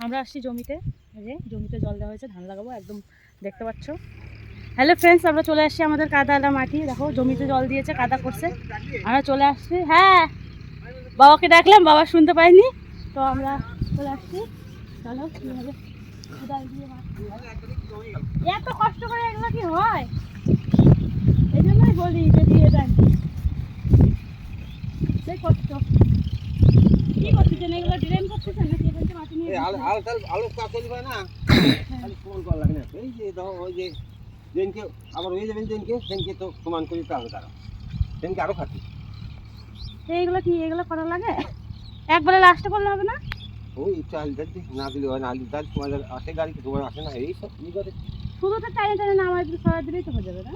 আমরা আসছি জমিতে, জমিতে জল দেওয়া হয়েছে, ধান লাগাবো, একদম দেখতে পাচ্ছ। হ্যালো ফ্রেন্ডস, আমরা চলে আসছি আমাদের কাদাটা মাটি, দেখো জমিতে জল দিয়েছে, কাদা করছে, আমরা চলে আসছি। হ্যাঁ, বাবাকে ডাকলাম, বাবা শুনতে পাইনি, তো আমরা চলে আসছি। চলো কীভাবে কোদাল দিয়ে এত কষ্ট করে এগুলো কি হয়, এই জন্যই বলি যে দিয়ে দেন, সেই কষ্ট। কি করতেছেন এগুলো, ড্রেন করতেছেন নাকি এখান থেকে মাটি নিয়ে আলু কাকলি হয় না, খালি সমান করা লাগে না। এই যে দেখো ওই যে দিনকে আবার হয়ে যাবেন, দিনকে তো সমান করে তাহলে তারা দিনকে আরো খাচ্ছি। এইগুলো কি এগুলো করা লাগে একবারে লাস্টে করলে হবে না? ওই চাল যাচ্ছি না দিলে হয় না, আলু চাল তোমাদের আসে গাড়ি, তোমার আসে না, এই সব ই করে শুধু তো টাইনে টাইনে না, আমার একটু সরা দিলেই তো হয়ে যাবে না?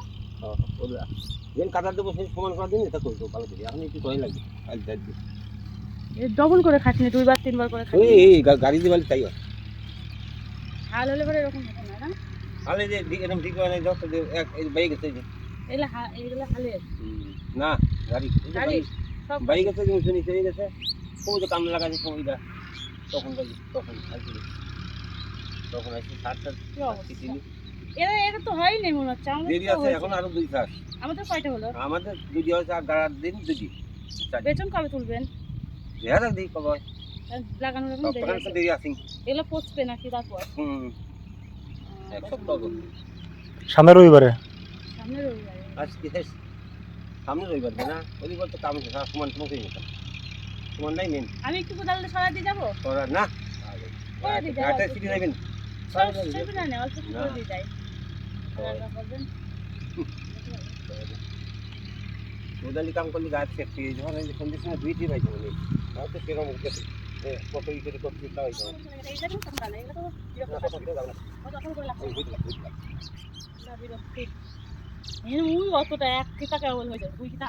দিন কাটার দেবো সেই সমান করার দিন এটা করতো ভালো করে, এখন একটু সময় লাগবে। আলু যাচ্ছি ডবল করে খাটনি, 2 বার 3 বার করে খাটনি। এই গাড়ি দিয়ে তাই হয়। হাল হলে পরে এরকম হতো না, না তাহলে যে এরকম ঠিক হয় না, যত এক বাইক গেছে যে এইগুলো হালে না গাড়ি গাড়ি সব বাইক গেছে, জিনিস নিচে হয়ে গেছে, সময় তো কাম লাগাচ্ছে সময়টা, তখন আসি সাতটা কি অবস্থা। এটা তো হয়নি মনে হচ্ছে, দেরি আছে, এখন আরো 2 কাজ। আমাদের কয়টা হলো? আমাদের দুটি হয়েছে আর গাড়ার দিন দুটি। বেতন কবে তুলবেন? দেখা দিই কবে লাগানোর এখন দেরি আছে। দেরি আছে। এগুলো পচবে নাকি তারপর? এক সপ্তাহ সামনের রবিবারে, সামনে রবিবারে। আজকে সামনে রবিবার না, রবিবার তো কাম সমান তোমাকে নিতাম, তোমার নাই মেন। আমি একটু কোদালে সরা দিয়ে যাবো, তোরা না করে দিয়ে যাই, গাড়িটা সিটি যাবেন সুবিধা নেই, অল্প একটু করে দিয়ে যাই। কোদালি কাম করলে গাছ সেফটি, যখন এই কন্ডিশনে দুইটি পাইছে মানে তাও তো সেরকম কত ই করে করতে তাই অতটা এক কিতা কেবল হয়ে যায়, 2 কিতা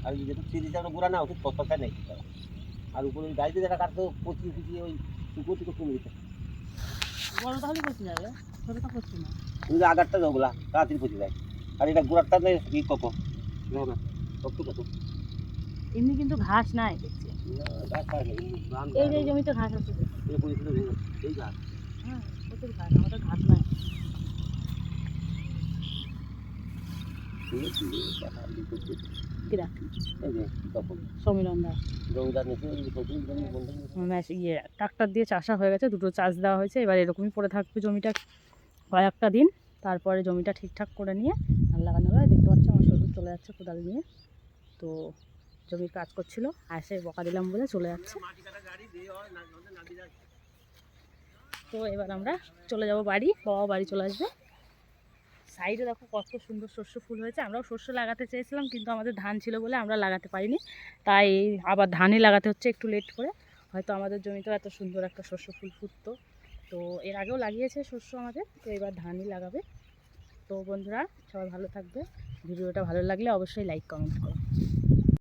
আর যেহেতু সিরিজ বুড়া না ওষুধ পছন্দ নেই, আর উপরে গাড়িতে যেটা কাটতো পচি ফুচিয়ে ওই গতি করতে মিলছে। বড় তাহলে পচে যাবে, ছোটটা পচছে না। তুমি আগারটা যাওগুলা তাড়াতাড়ি পচে যায়, আর এটা গোড়ারটা কি কত না কত কত এমনি কিন্তু ঘাস নাই দেখছি, এই যে জমিতে ঘাস আছে, এই গাছ হ্যাঁ প্রচুর ঘাস, আমাদের ঘাস নাই। ট্রাক্টর দিয়ে চাষা হয়ে গেছে, 2টো চাষ দেওয়া হয়েছে, এবার এরকমই পড়ে থাকবে জমিটা কয়েকটা দিন, তারপরে জমিটা ঠিকঠাক করে নিয়ে ধান লাগানো হয়। দেখতে পাচ্ছি আমার শ্বশুর চলে যাচ্ছে কোদাল নিয়ে, তো জমির কাজ করছিল, আসে বকা দিলাম বলে চলে যাচ্ছে। তো এবার আমরা চলে যাব বাড়ি, বাবা বাড়ি চলে আসবে। সাইডে দেখো কত সুন্দর শস্য ফুল হয়েছে, আমরাও শস্য লাগাতে চেয়েছিলাম কিন্তু আমাদের ধান ছিল বলে আমরা লাগাতে পারিনি, তাই আবার ধানই লাগাতে হচ্ছে একটু লেট করে। হয়তো আমাদের জমিতেও এত সুন্দর একটা শস্য ফুল ফুটতো, তো এর আগেও লাগিয়েছে শস্য আমাদের, তো এবার ধানই লাগাবে। তো বন্ধুরা সবাই ভালো থাকবে, ভিডিওটা ভালো লাগলে অবশ্যই লাইক কমেন্ট করো।